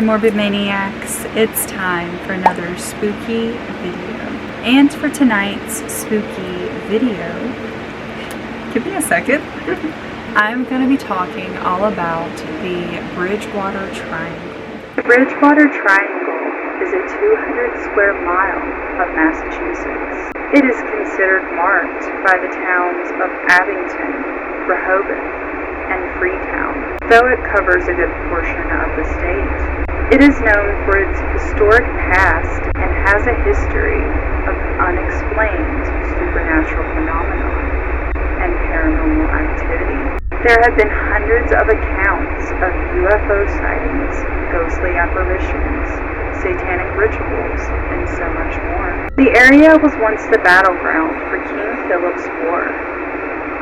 Morbid Maniacs, it's time for another spooky video. And for tonight's spooky video, give me a second, I'm going to be talking all about the Bridgewater Triangle. The Bridgewater Triangle is a 200 square mile of Massachusetts. It is considered marked by the towns of Abington, Rehoboth, and Freetown, though it covers a good portion of the state. It is known for its historic past and has a history of unexplained supernatural phenomenon and paranormal activity. There have been hundreds of accounts of UFO sightings, ghostly apparitions, satanic rituals, and so much more. The area was once the battleground for King Philip's War,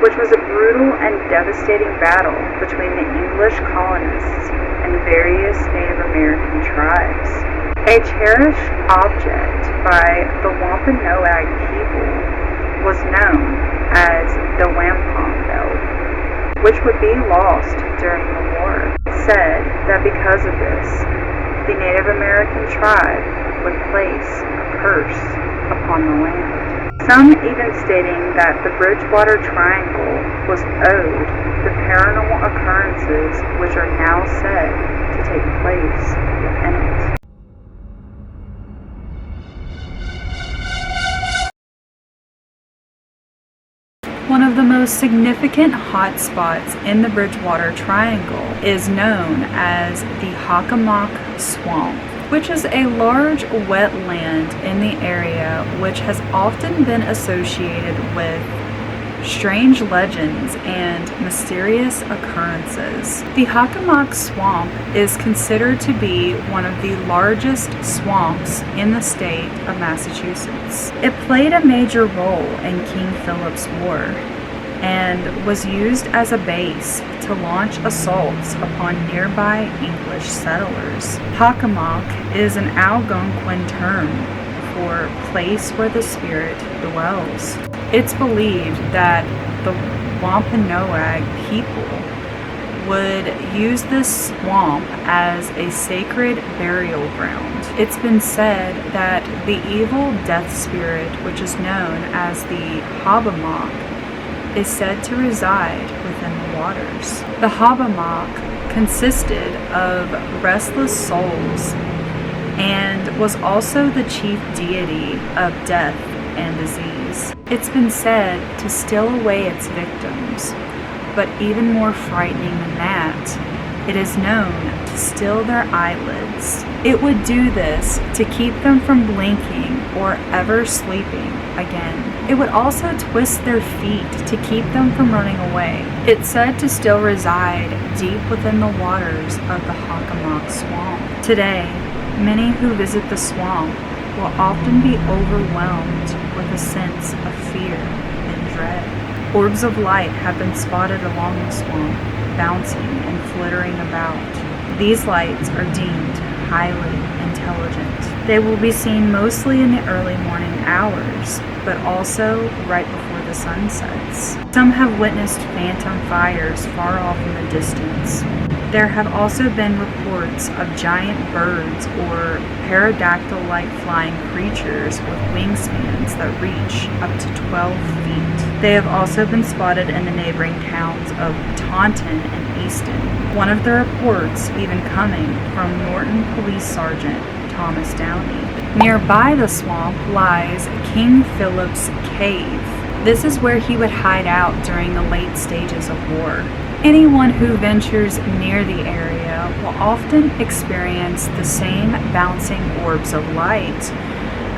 which was a brutal and devastating battle between the English colonists and various Native American tribes. A cherished object by the Wampanoag people was known as the wampum belt, which would be lost during the war. It said that because of this, the Native American tribe would place a curse upon the land. Some even stating that the Bridgewater Triangle was owed the paranormal occurrences which are now said to take place within it. One of the most significant hotspots in the Bridgewater Triangle is known as the Hockomock Swamp, which is a large wetland in the area which has often been associated with strange legends and mysterious occurrences. The Hockomock Swamp is considered to be one of the largest swamps in the state of Massachusetts. It played a major role in King Philip's War and was used as a base to launch assaults upon nearby English settlers. Hockomock is an Algonquin term for place where the spirit dwells. It's believed that the Wampanoag people would use this swamp as a sacred burial ground. It's been said that the evil death spirit, which is known as the Hobbamock, is said to reside within the waters. The Hobbamock consisted of restless souls and was also the chief deity of death and disease. It's been said to steal away its victims, but even more frightening than that, it is known to steal their eyelids. It would do this to keep them from blinking or ever sleeping again. It would also twist their feet to keep them from running away. It's said to still reside deep within the waters of the Hockomock Swamp. Today, many who visit the swamp will often be overwhelmed with a sense of fear and dread. Orbs of light have been spotted along the swamp, bouncing and flittering about. These lights are deemed highly intelligent. They will be seen mostly in the early morning hours, but also right before the sun sets. Some have witnessed phantom fires far off in the distance. There have also been reports of giant birds or pterodactyl-like flying creatures with wingspans that reach up to 12 feet. They have also been spotted in the neighboring towns of Taunton and Easton, one of the reports even coming from Norton Police Sergeant Thomas Downey. Nearby the swamp lies King Philip's Cave. This is where he would hide out during the late stages of war. Anyone who ventures near the area will often experience the same bouncing orbs of light,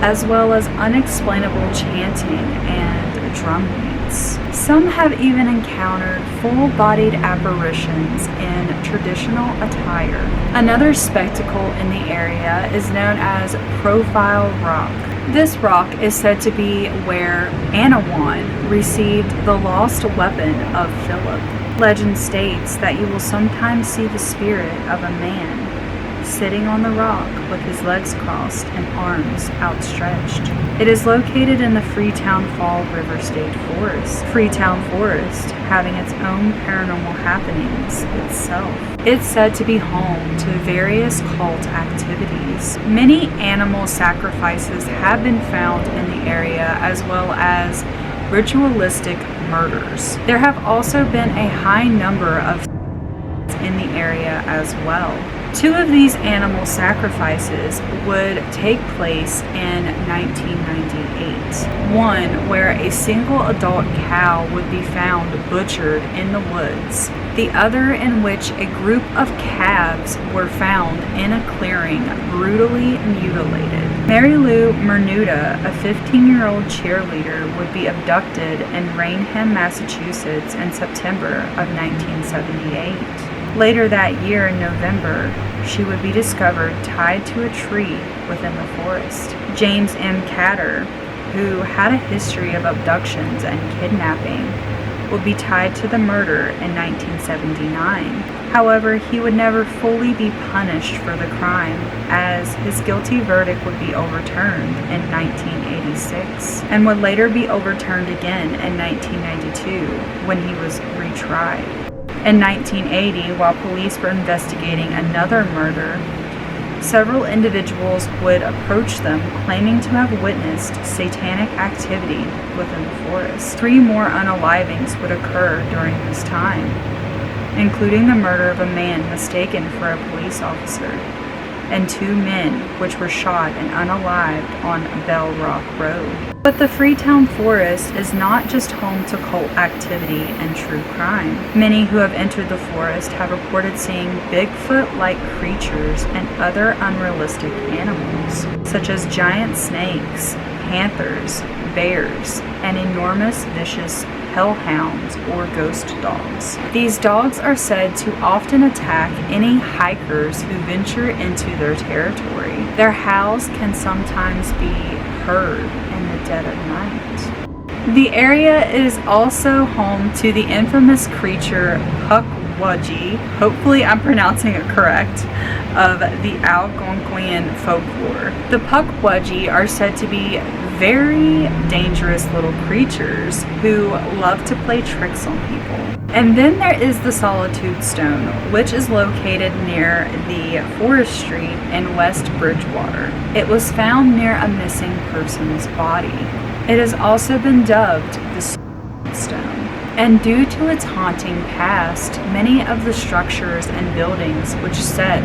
as well as unexplainable chanting and drum beats. Some have even encountered full-bodied apparitions in traditional attire. Another spectacle in the area is known as Profile Rock. This rock is said to be where Anawan received the lost weapon of Philip. Legend states that you will sometimes see the spirit of a man sitting on the rock with his legs crossed and arms outstretched. It is located in the Freetown Fall River State Forest. Freetown Forest having its own paranormal happenings itself. It's said to be home to various cult activities. Many animal sacrifices have been found in the area, as well as ritualistic murders. There have also been a high number of in the area as well. 2 of these animal sacrifices would take place in 1998. One where a single adult cow would be found butchered in the woods. The other in which a group of calves were found in a clearing brutally mutilated. Mary Lou Mernuda, a 15-year-old cheerleader, would be abducted in Rainham, Massachusetts in September of 1978. Later that year in November, she would be discovered tied to a tree within the forest. James M. Catter, who had a history of abductions and kidnapping, would be tied to the murder in 1979. However, he would never fully be punished for the crime, as his guilty verdict would be overturned in 1986 and would later be overturned again in 1992 when he was retried. In 1980, while police were investigating another murder, several individuals would approach them claiming to have witnessed satanic activity within the forest. 3 more unalivings would occur during this time, including the murder of a man mistaken for a police officer, and 2 men which were shot and unalived on Bell Rock Road. But the Freetown Forest is not just home to cult activity and true crime. Many who have entered the forest have reported seeing Bigfoot-like creatures and other unrealistic animals, such as giant snakes, panthers, bears, and enormous vicious hellhounds or ghost dogs. These dogs are said to often attack any hikers who venture into their territory. Their howls can sometimes be heard in the dead of night. The area is also home to the infamous creature Pukwudgie, hopefully I'm pronouncing it correct, of the Algonquian folklore. The Pukwudgie are said to be very dangerous little creatures who love to play tricks on people. And then there is the Solitude Stone, which is located near the Forest Street in West Bridgewater. It was found near a missing person's body. It has also been dubbed the Stone. And due to its haunting past, many of the structures and buildings which sit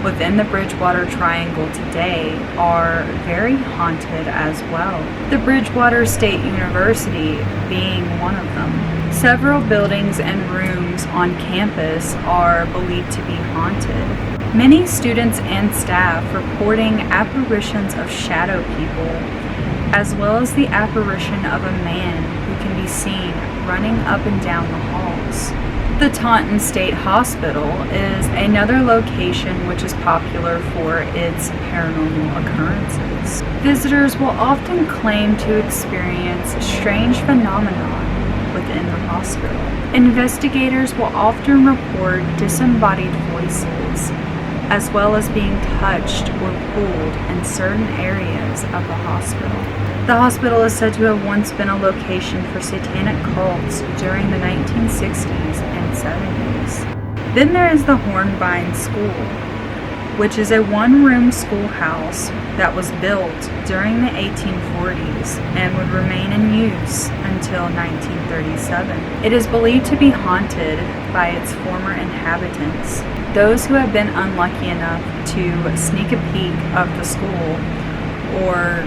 within the Bridgewater Triangle today are very haunted as well. The Bridgewater State University being one of them. Several buildings and rooms on campus are believed to be haunted. Many students and staff reporting apparitions of shadow people, as well as the apparition of a man who can be seen running up and down the halls. The Taunton State Hospital is another location which is popular for its paranormal occurrences. Visitors will often claim to experience strange phenomena within the hospital. Investigators will often report disembodied voices, as well as being touched or pulled in certain areas of the hospital. The hospital is said to have once been a location for satanic cults during the 1960s and 70s. Then there is the Hornbein School, which is a one-room schoolhouse that was built during the 1840s and would remain in use until 1937. It is believed to be haunted by its former inhabitants. Those who have been unlucky enough to sneak a peek of the school or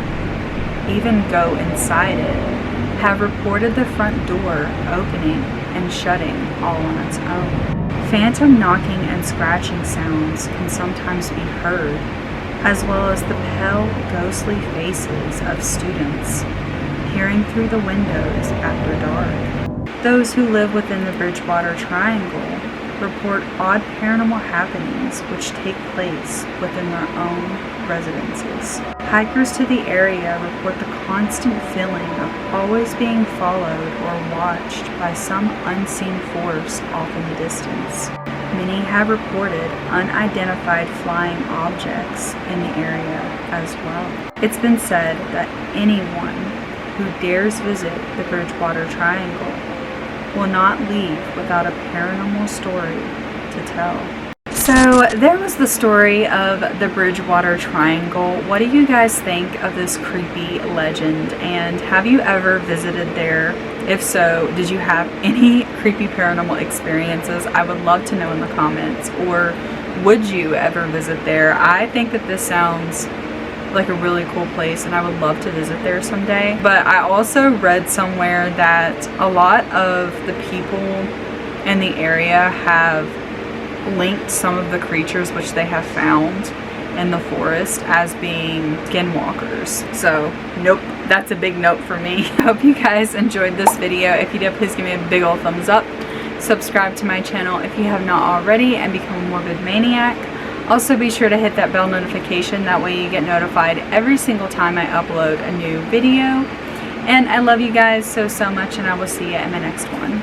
even go inside it have reported the front door opening and shutting all on its own. Phantom knocking and scratching sounds can sometimes be heard, as well as the pale, ghostly faces of students peering through the windows after dark. Those who live within the Bridgewater Triangle report odd paranormal happenings which take place within their own residences. Hikers to the area report the constant feeling of always being followed or watched by some unseen force off in the distance. many have reported unidentified flying objects in the area as well. It's been said that anyone who dares visit the Bridgewater Triangle will not leave without a paranormal story to tell. So there was the story of the Bridgewater Triangle. What do you guys think of this creepy legend? And have you ever visited there? If so, did you have any creepy paranormal experiences? I would love to know in the comments. Or would you ever visit there? I think that this sounds like a really cool place and I would love to visit there someday. But I also read somewhere that a lot of the people in the area have linked some of the creatures which they have found in the forest as being skinwalkers. So nope, that's a big nope for me. I hope you guys enjoyed this video. If you did, please give me a big old thumbs up. Subscribe to my channel if you have not already and become a morbid maniac. Also be sure to hit that bell notification, that way you get notified every single time I upload a new video. And I love you guys so much, and I will see you in my next one.